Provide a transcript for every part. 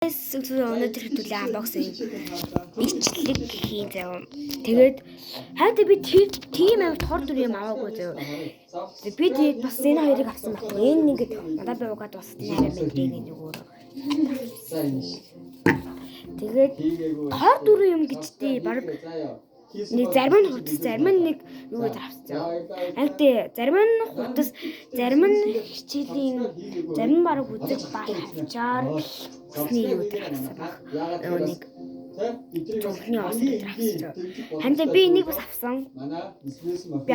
Өнөөдөр хэдүүлээ unboxing бичлэг хийн зав. Тэгээд хайда би тийм амар тор дүр юм аваагүй зав. Би тэгээд бас энэ хоёрыг авсан байхгүй. Энэ ингээд надад буугаад бас нэрээ мэдрээ нэг өөр. Тэгээд тор дүр юм гэжтэй баг нэг зарим нь хурдас, зарим нь нэг юу гэж авчихсан. Хайдаа зарим нь хурдас, зарим нь хичээлийн, зарим нь бараг үзэж баал авчаар усны юу гэж авсан баг. Нэг зөвхний ус гэж авсан. Хайдаа би энийг бас авсан. Би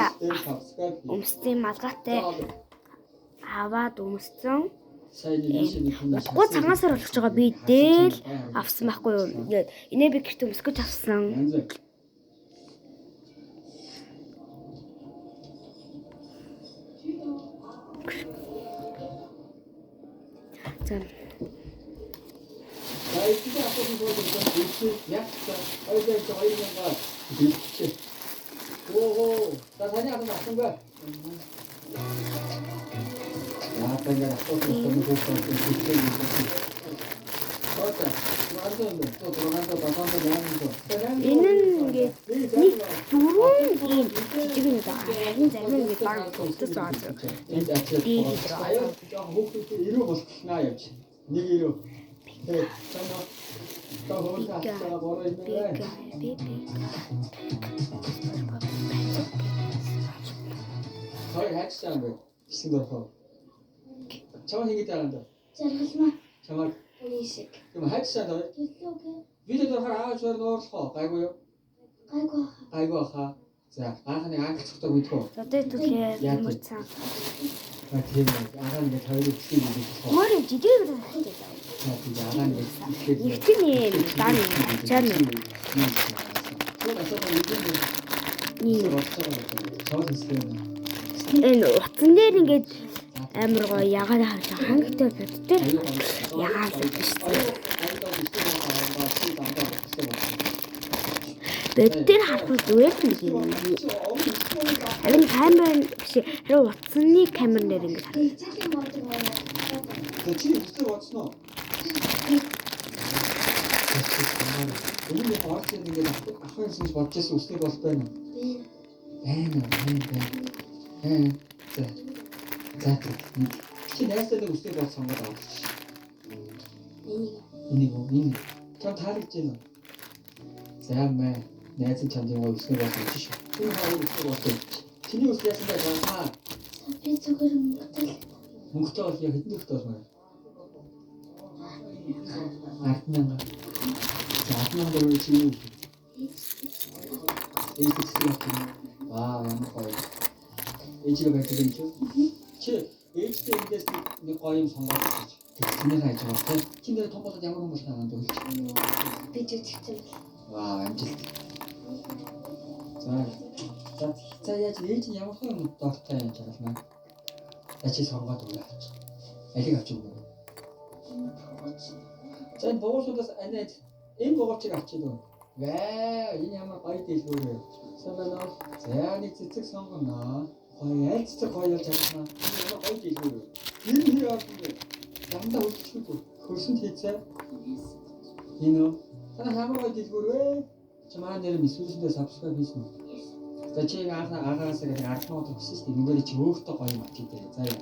өмссөн малгайтай аваад өмссөн. Утгагүй цагаасаар болгож байгаа би дээл авсан байхгүй юу. Инээ би гэрт өмсгөж авсан. За. Энэ ингээд нэг дөрвөн ийм жижиг юм даа. Харин зарим нь ингээд баг төгсөж байгаа. Нэг ирүү. Тэгээд цаана тохиолдолтой бороо юм байна. Хай хачсан бэ? Хэсэг дөрхөө. Чамаа хийгээд байгаа юм даа. Жаргалмаа. Чамаа Полисик. юм хачсан даа. Төлөөгээ. Видео дөрхөө аваад нуурлах гайгүй юу? Гайгүй. Гайгүй хаа. За, анхны ангацтай мэдхүү. Одоо түлхээ юмцсан. Тийм ээ. Агаан ингээд хоёрыг хэсэг хийх. Мөрөө жижиг юм байна. Тийм агаан ингээд Нэгтний дан чан. Энэ утсан дээр ингээд амар гоё ягаад хавж хангалттай бодтой ягаал л шүү дээ. Бэдээр харахад үйл нэг юм. Харин камер биш харин утасны камер нэр ингээд харах. Эцэлийн модог байна. чи үстэй бодсноо. Өмнө орч ингээд ахын шиг бодож байсан үстэй болж байна. За. Чи найстай нэг үстэй болж сонгоод авчих. Энийг чам таарч байна. За мэ найз чамд юм үстэй болж авчих шүү. Тэр хоёр үстэй болж. Чиний үстэй яасан бэ гоо? Би зүгээр Мөнгөтэй бол яг хэдэн мөнгөтэй болмаар. 10,000. За 10,000 чи юу? Ваа, ямар гоё. Ээжигээ байдаг юм чи ээжтэй эндээс нэг гоё юм сонгоод гэж. Тэний хайж байгаа тийм. Чи нэр том болоод ямар хүмүүс таанад өгч. би зүгтчихсэн. Ваа, амжилт. За яаж ээж нь ямар хүн дортой яаж байгаа юм бэ? Чи сонгоод өгөө авч. Алиг авч өгөө. За энэ боголчудаас анаад энэ боголчийг авчихдаг. Ваа, энэ ямар гоё дэлгүүрээ. Санаа. За нэг цэцэг сонгоно. Гоё аль цэцэг гоё болж байгаа. Ямар гоё дэлгүүрээ. Энэ хэр авахгүй. Дандаа үлдчихгүй. Хөрсөнд хийцээ. Энэ тань ямар гоё дэлгүүр вэ? Чамаа нэр мисүүсэндээ subscribe хийсэн үү? За чи агаас яг 10 минут өгсөн шүү дээ. Нүгээр чи өөртөө гоё юм авчихдээ. За яа.